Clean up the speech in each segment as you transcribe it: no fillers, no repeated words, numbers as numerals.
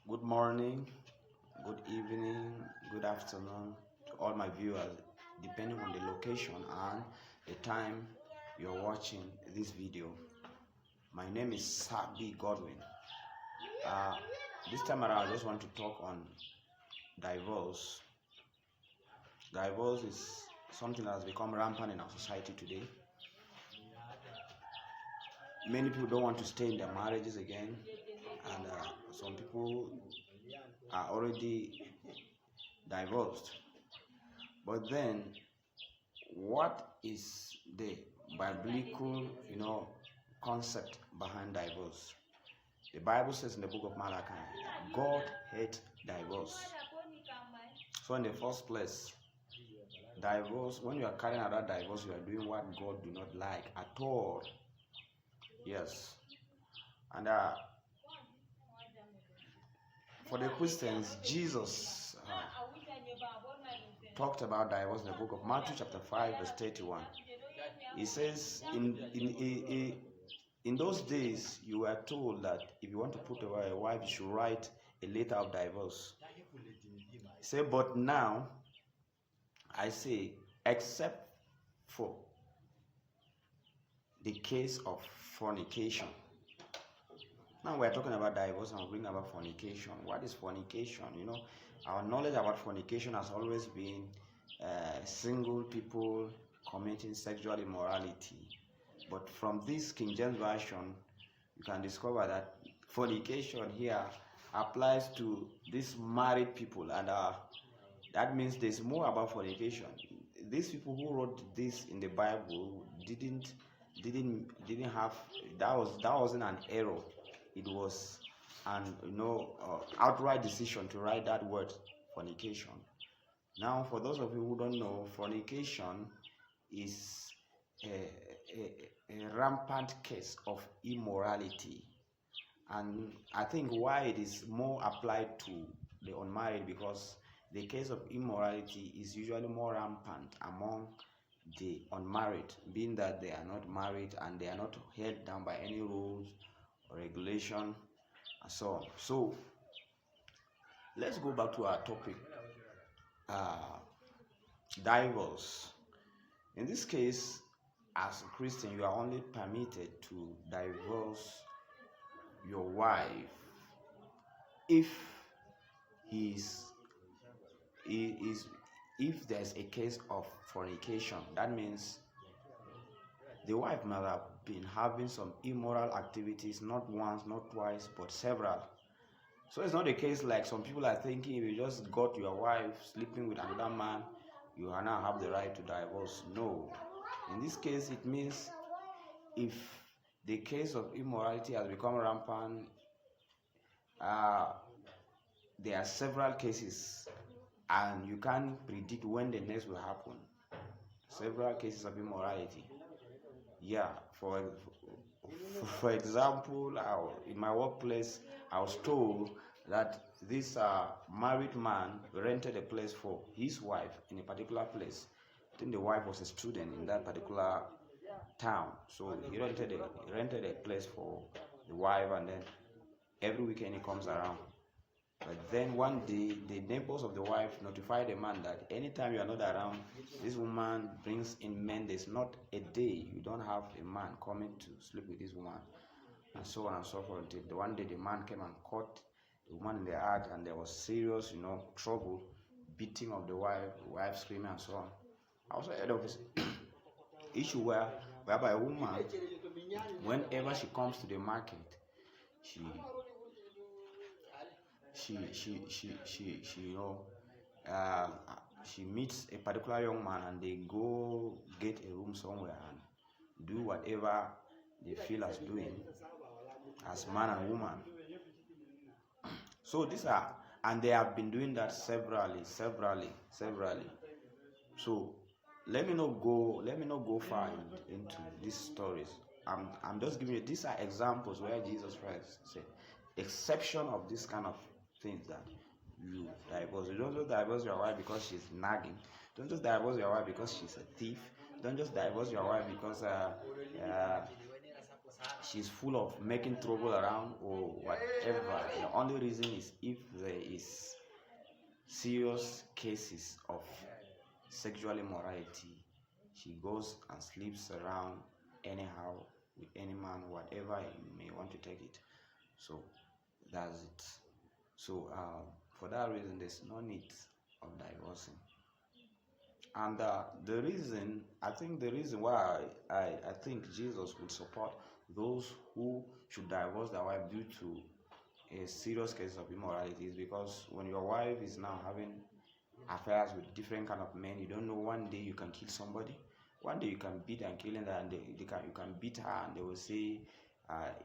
Good morning, good evening, good afternoon to all my viewers, depending on the location and the time you're watching this video. My name is Sabi Godwin. Uh, this time around, I just want to talk on divorce. Divorce is something that has become rampant in our society today. Many people don't want to stay in their marriages again, and some people are already divorced. But then, what is the biblical, concept behind divorce? The Bible says in the book of Malachi, God hates divorce. So in the first place, divorce, when you are carrying out that divorce, you are doing what God do not like at all. Yes. And for the Christians, Jesus talked about divorce in the book of Matthew chapter 5 verse 31. He says in those days you were told that if you want to put away a wife, you should write a letter of divorce. He said, but now I say, except for the case of fornication. Now we're talking about divorce and we're bringing about fornication. What is fornication? Our knowledge about fornication has always been single people committing sexual immorality. But from this King James Version, you can discover that fornication here applies to these married people, and that means there's more about fornication. These people who wrote this in the Bible didn't have that wasn't an error. It was an outright decision to write that word fornication. Now, for those of you who don't know, fornication is a rampant case of immorality, and I think why it is more applied to the unmarried, because the case of immorality is usually more rampant among the unmarried, being that they are not married and they are not held down by any rules or regulation and so on. So let's go back to our topic, divorce. In this case, as a Christian, you are only permitted to divorce your wife if if there's a case of fornication. That means the wife might have been having some immoral activities, not once, not twice, but several. So it's not a case like some people are thinking, if you just got your wife sleeping with another man, you now have the right to divorce. No. In this case, it means if the case of immorality has become rampant, there are several cases and you can't predict when the next will happen. Several cases of immorality. Yeah, for example, in my workplace, I was told that this married man rented a place for his wife in a particular place. I think the wife was a student in that particular town, so he rented a place for the wife, and then every weekend he comes around. But then one day, the neighbors of the wife notified the man that anytime you are not around, this woman brings in men. There's not a day you don't have a man coming to sleep with this woman, and so on and so forth. Until the one day the man came and caught the woman in the act, and there was serious, trouble, beating of the wife screaming and so on. I also heard of this issue whereby a woman, whenever she comes to the market, she she meets a particular young man, and they go get a room somewhere and do whatever they feel as doing as man and woman. So and they have been doing that severally. So let me not go far into these stories. I'm just giving you, these are examples where Jesus Christ said, exception of this kind of things, that you divorce. You don't just divorce your wife because she's nagging. Don't just divorce your wife because she's a thief. Don't just divorce your wife because she's full of making trouble around or whatever. The only reason is if there is serious cases of sexual immorality, she goes and sleeps around anyhow with any man, whatever you may want to take it. So that's it. So for that reason, there's no need of divorcing. And the reason, I think the reason why I think Jesus would support those who should divorce their wife due to a serious case of immorality is because when your wife is now having affairs with different kind of men, you don't know, one day you can kill somebody, one day you can beat and kill her, and you can beat her and they will say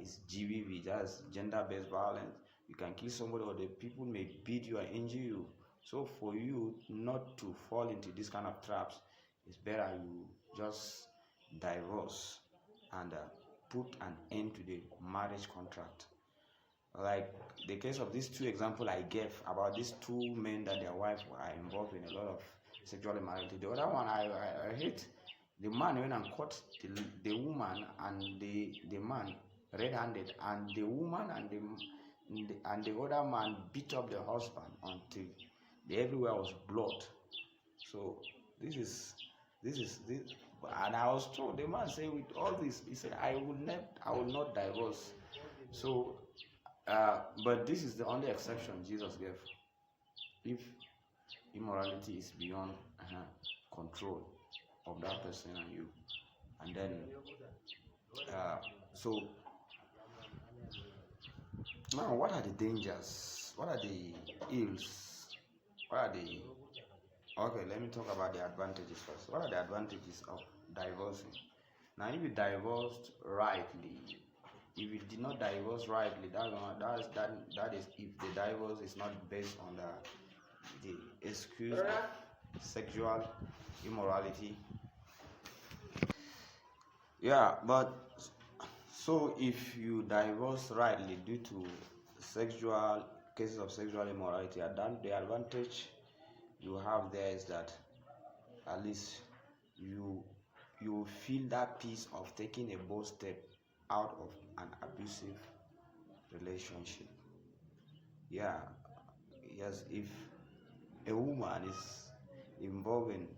it's GBV, that's gender-based violence. You can kill somebody, or the people may beat you and injure you. So for you not to fall into this kind of traps, it's better you just divorce and put an end to the marriage contract. Like the case of these two examples I gave about these two men that their wives were involved in a lot of sexual immorality. The other one I hate. The man went and caught the woman and the man red-handed, and the woman and the other man beat up the husband until everywhere was blood. So this is this, and I was told, the man said, with all this, he said, I will not divorce. So but this is the only exception Jesus gave. If immorality is beyond control of that person and you, and then so now, what are the dangers? What are the ills? What are the okay? Let me talk about the advantages first. What are the advantages of divorcing? Now, if you divorced rightly, if you did not divorce rightly, that is if the divorce is not based on the excuse of sexual immorality. Yeah, but so if you divorce rightly due to sexual cases of sexual immorality, the advantage you have there is that at least you feel that peace of taking a bold step out of an abusive relationship. Yeah, yes, if a woman is involved in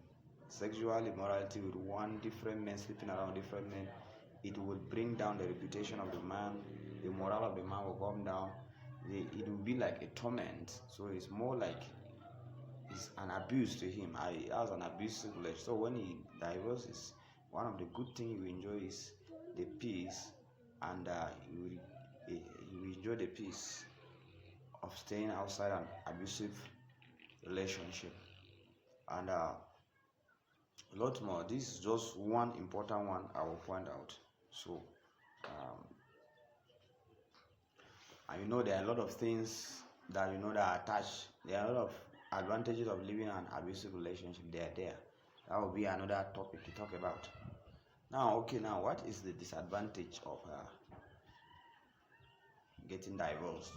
sexual immorality with one different man, sleeping around different men, it will bring down the reputation of the man, the moral of the man will come down, it will be like a torment. So it's more like it's an abuse to him. He has an abusive relationship. So when he divorces, one of the good things you enjoy is the peace, and you enjoy the peace of staying outside an abusive relationship. And a lot more. This is just one important one I will point out. So and you know, there are a lot of things that that are attached. There are a lot of advantages of living an abusive relationship. They are there. That will be another topic to talk about. Now, what is the disadvantage of getting divorced?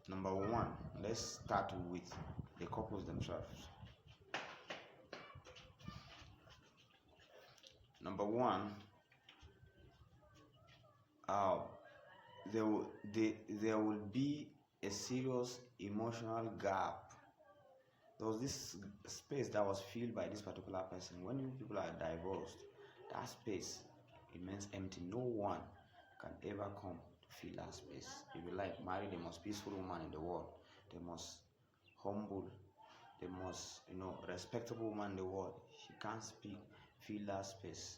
Number one, let's start with the couples themselves. Number one, there will be a serious emotional gap. There was this space that was filled by this particular person. When you people are divorced, that space remains empty. No one can ever come to fill that space. If you like, marry the most peaceful woman in the world, the most humble, the most respectable woman in the world, she can't fill that space.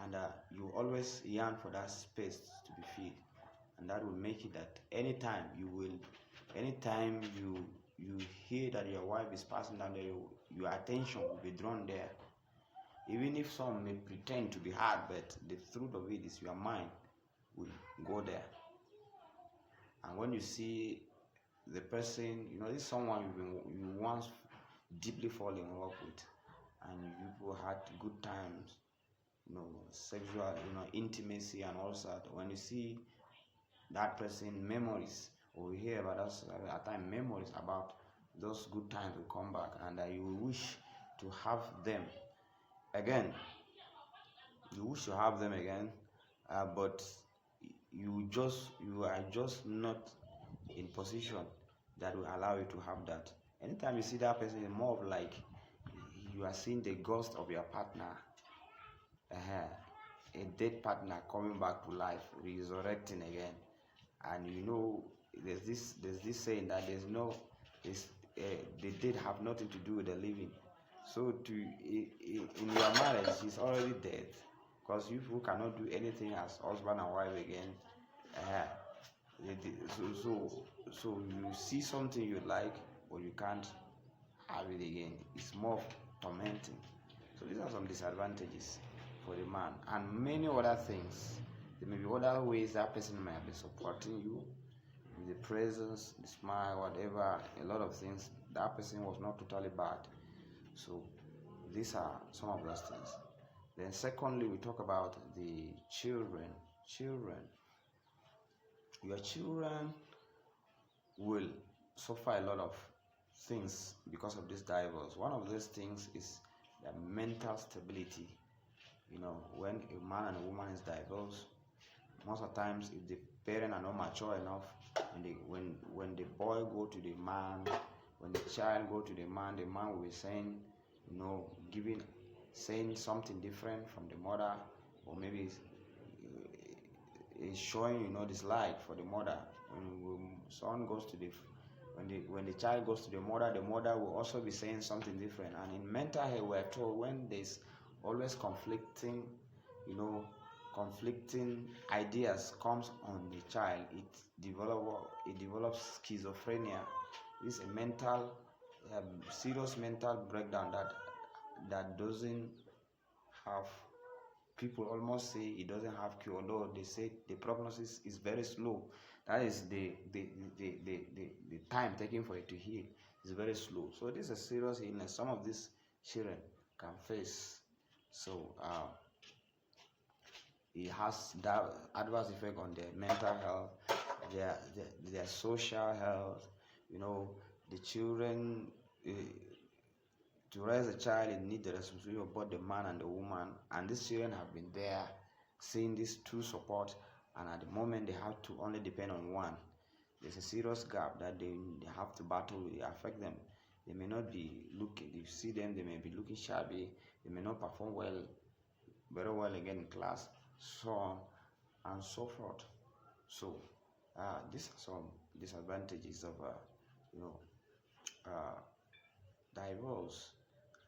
And you always yearn for that space to be filled, and that will make it that anytime you hear that your wife is passing down there, your attention will be drawn there. Even if some may pretend to be hard, but the truth of it is your mind will go there. And when you see the person, this is someone you once deeply fall in love with, and you had good times, sexual, intimacy and all that. When you see that person, memories, or you hear about us at time, memories about those good times will come back, and you wish to have them again. But you are just not in position that will allow you to have that. Anytime you see that person, it's more of like you are seeing the ghost of your partner, a dead partner coming back to life, resurrecting again. And there's this saying that this the dead have nothing to do with the living. So in your marriage, she's already dead, because you people cannot do anything as husband and wife again. uh, so you see something you like, but you can't have it again. It's more tormenting. So these are some disadvantages for the man, and many other things. There may be other ways that person might be supporting you, with the presence, the smile, whatever. A lot of things. That person was not totally bad. So these are some of those things. Then secondly, we talk about the children. Your children will suffer a lot of things because of this divorce. One of those things is their mental stability. When a man and a woman is divorced, most of the times, if the parents are not mature enough, when the boy go to the man, when the child go to the man will be saying, saying something different from the mother, or maybe is showing dislike for the mother. When the child goes to the mother will also be saying something different. And in mental health, we're told when there's always conflicting ideas comes on the child, it develops schizophrenia. It's a serious mental breakdown that doesn't have, people almost say it doesn't have cure, although they say the prognosis is very slow. That is the time taken for it to heal is very slow. So this is a serious illness some of these children can face. So it has that adverse effect on their mental health, their social health. The children, to raise a child, it needs the responsibility of both the man and the woman, and these children have been there seeing this true support, and at the moment they have to only depend on one. There's a serious gap that they have to battle with. It affect them. They may not be looking, if you see them, they may be looking shabby, they may not perform very well again in class, so on and so forth. So these are some disadvantages of divorce,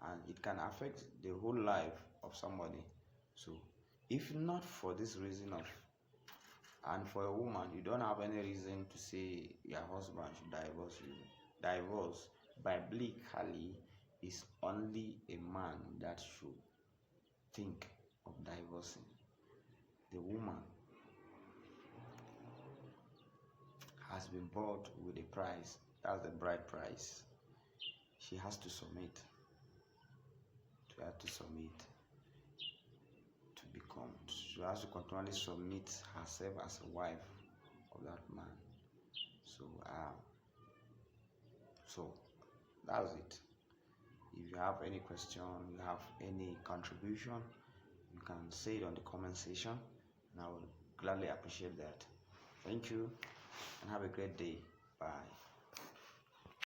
and it can affect the whole life of somebody. So if not for this reason and for a woman, you don't have any reason to say your husband should divorce you. Divorce biblically is only a man that should think of divorcing. The woman has been bought with a price. That's the bride price. She has to submit. She has to continually submit herself as a wife of that man. So that's it. If you have any question, you have any contribution, you can say it on the comment section, and I will gladly appreciate that. Thank you, and have a great day. Bye.